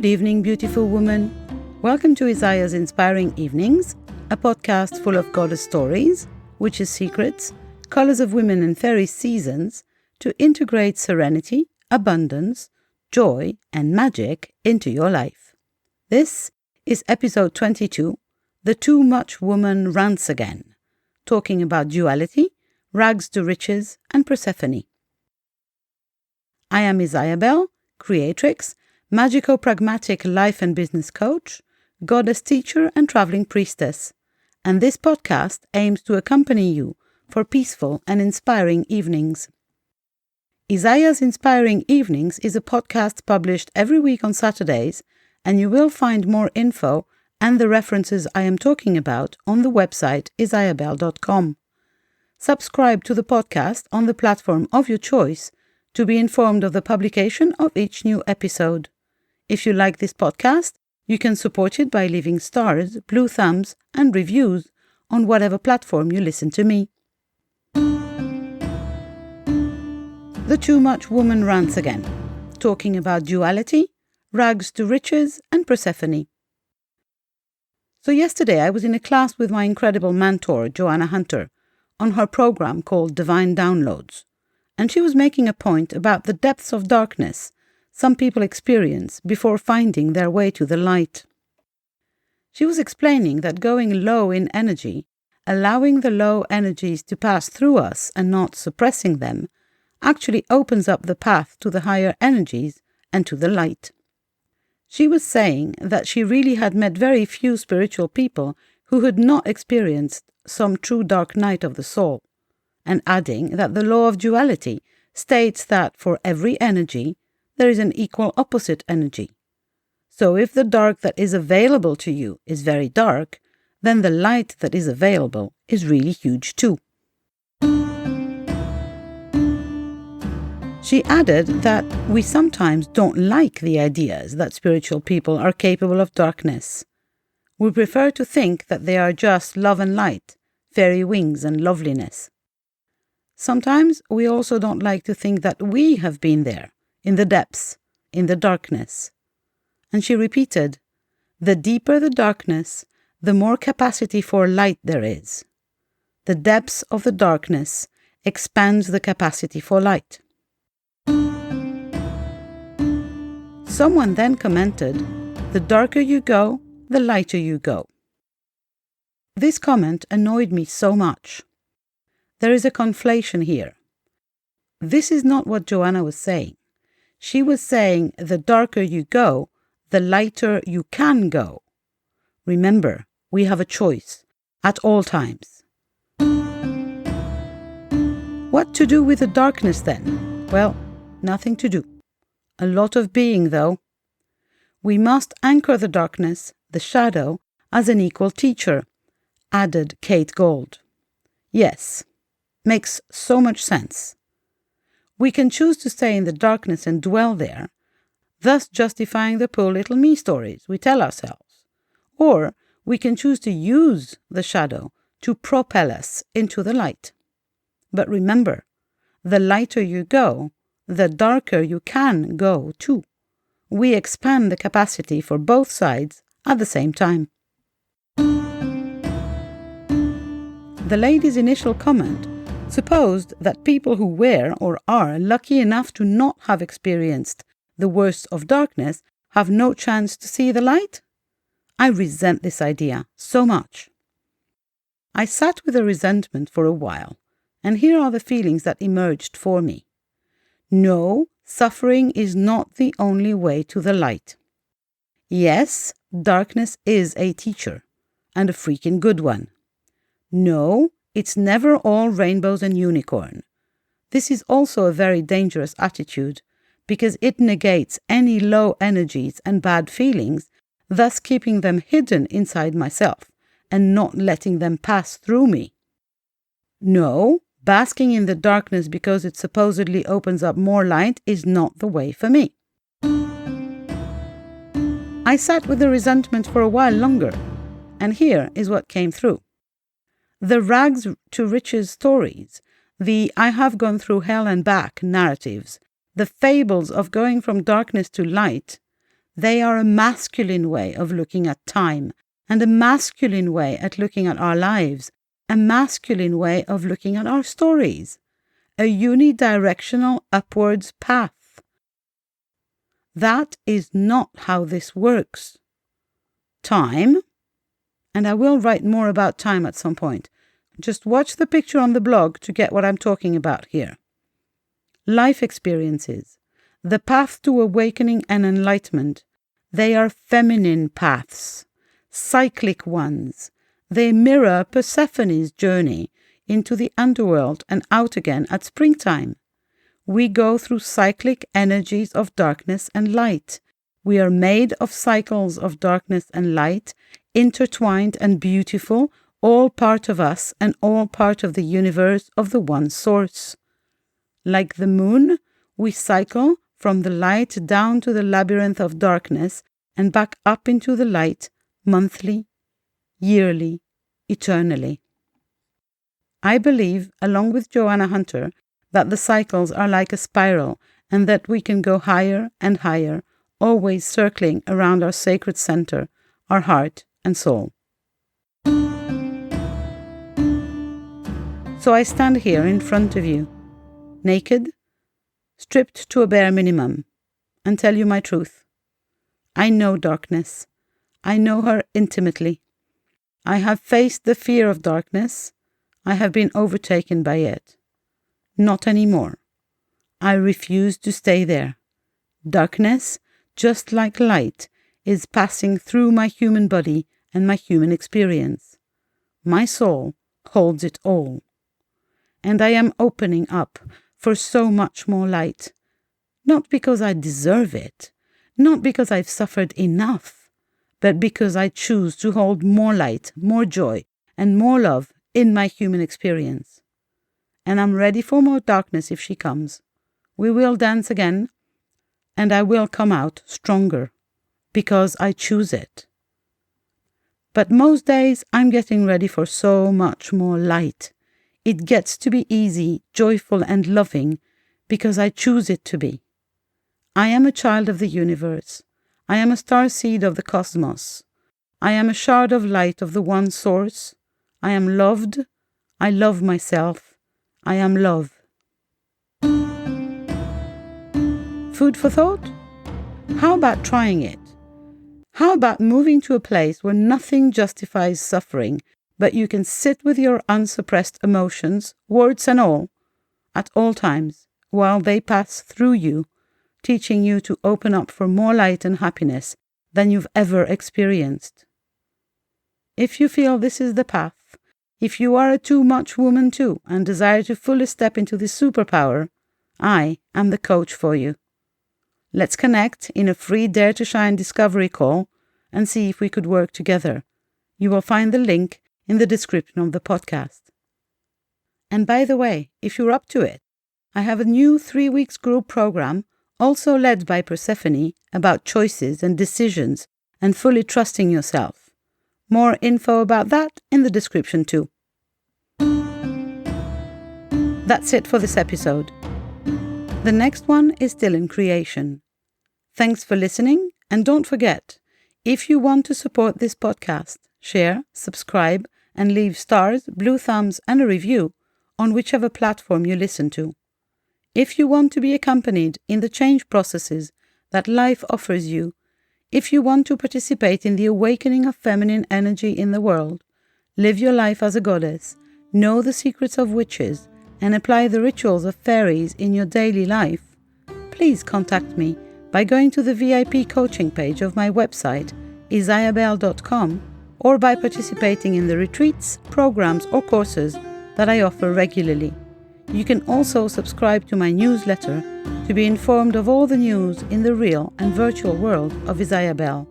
Good evening, beautiful woman. Welcome to Isaya's Inspiring Evenings, a podcast full of goddess stories, witches' secrets, colors of women and fairy seasons to integrate serenity, abundance, joy, and magic into your life. This is episode 22, The TooMuch Woman Rants Again, talking about duality, rags to riches, and Persephone. I am IsayaBelle, creatrix, magico-pragmatic life and business coach, goddess teacher and traveling priestess, and this podcast aims to accompany you for peaceful and inspiring evenings. Isaya's Inspiring Evenings is a podcast published every week on Saturdays, and you will find more info and the references I am talking about on the website IsayaBelle.com. Subscribe to the podcast on the platform of your choice to be informed of the publication of each new episode. If you like this podcast, you can support it by leaving stars, blue thumbs, and reviews on whatever platform you listen to me. The TooMuch Woman Rants Again, talking about duality, rags to riches, and Persephone. So yesterday I was in a class with my incredible mentor, Joanna Hunter, on her program called Divine Downloads, and she was making a point about the depths of darkness some people experience before finding their way to the light. She was explaining that going low in energy, allowing the low energies to pass through us and not suppressing them, actually opens up the path to the higher energies and to the light. She was saying that she really had met very few spiritual people who had not experienced some true dark night of the soul, and adding that the law of duality states that for every energy, there is an equal opposite energy. So if the dark that is available to you is very dark, then the light that is available is really huge too. She added that we sometimes don't like the ideas that spiritual people are capable of darkness. We prefer to think that they are just love and light, fairy wings and loveliness. Sometimes we also don't like to think that we have been there, in the depths, in the darkness. And she repeated, the deeper the darkness, the more capacity for light there is. The depths of the darkness expands the capacity for light. Someone then commented, the darker you go, the lighter you go. This comment annoyed me so much. There is a conflation here. This is not what Joanna was saying. She was saying the darker you go, the lighter you can go. Remember, we have a choice at all times. What to do with the darkness then? Well, nothing to do. A lot of being, though. We must anchor the darkness, the shadow, as an equal teacher, added Kate Gold. Yes, makes so much sense. We can choose to stay in the darkness and dwell there, thus justifying the poor little me stories we tell ourselves. Or we can choose to use the shadow to propel us into the light. But remember, the lighter you go, the darker you can go too. We expand the capacity for both sides at the same time. The lady's initial comment supposed that people who were or are lucky enough to not have experienced the worst of darkness have no chance to see the light? I resent this idea so much. I sat with the resentment for a while, and here are the feelings that emerged for me. No, suffering is not the only way to the light. Yes, darkness is a teacher, and a freaking good one. No, it's never all rainbows and unicorn. This is also a very dangerous attitude because it negates any low energies and bad feelings, thus keeping them hidden inside myself and not letting them pass through me. No, basking in the darkness because it supposedly opens up more light is not the way for me. I sat with the resentment for a while longer, and here is what came through. The rags to riches stories, the I have gone through hell and back narratives, the fables of going from darkness to light, They are a masculine way of looking at time, and a masculine way at looking at our lives, a masculine way of looking at our stories, a unidirectional upwards path. That is not how this works. Time, and I will write more about time at some point. Just watch the picture on the blog to get what I'm talking about here. Life experiences, the path to awakening and enlightenment, they are feminine paths, cyclic ones. They mirror Persephone's journey into the underworld and out again at springtime. We go through cyclic energies of darkness and light. We are made of cycles of darkness and light, intertwined and beautiful, all part of us and all part of the universe of the one source. Like the moon, we cycle from the light down to the labyrinth of darkness and back up into the light monthly, yearly, eternally. I believe, along with Joanna Hunter, that the cycles are like a spiral and that we can go higher and higher, always circling around our sacred center, our heart and soul. So I stand here in front of you, naked, stripped to a bare minimum, and tell you my truth. I know darkness. I know her intimately. I have faced the fear of darkness. I have been overtaken by it. Not anymore. I refuse to stay there. Darkness, just like light, is passing through my human body and my human experience. My soul holds it all. And I am opening up for so much more light. Not because I deserve it, not because I've suffered enough, but because I choose to hold more light, more joy, and more love in my human experience. And I'm ready for more darkness if she comes. We will dance again, and I will come out stronger, because I choose it. But most days I'm getting ready for so much more light. It gets to be easy, joyful, and loving, because I choose it to be. I am a child of the universe. I am a starseed of the cosmos. I am a shard of light of the one source. I am loved. I love myself. I am love. Food for thought? How about trying it? How about moving to a place where nothing justifies suffering, but you can sit with your unsuppressed emotions, words and all, at all times, while they pass through you, teaching you to open up for more light and happiness than you've ever experienced. If you feel this is the path, if you are a TooMuch woman too and desire to fully step into this superpower, I am the coach for you. Let's connect in a free Dare to Shine discovery call and see if we could work together. You will find the link in the description of the podcast. And by the way, if you're up to it, I have a new 3-week group program, also led by Persephone, about choices and decisions and fully trusting yourself. More info about that in the description too. That's it for this episode. The next one is still in creation. Thanks for listening, and don't forget, if you want to support this podcast, share, subscribe, and leave stars, blue thumbs, and a review on whichever platform you listen to. If you want to be accompanied in the change processes that life offers you, if you want to participate in the awakening of feminine energy in the world, live your life as a goddess, know the secrets of witches, and apply the rituals of fairies in your daily life, please contact me by going to the VIP coaching page of my website, IsayaBelle.com, or by participating in the retreats, programs, or courses that I offer regularly. You can also subscribe to my newsletter to be informed of all the news in the real and virtual world of IsayaBelle.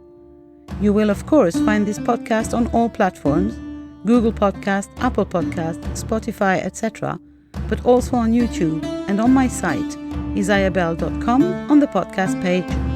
You will, of course, find this podcast on all platforms, Google Podcast, Apple Podcast, Spotify, etc., but also on YouTube and on my site, IsayaBelle.com, on the podcast page.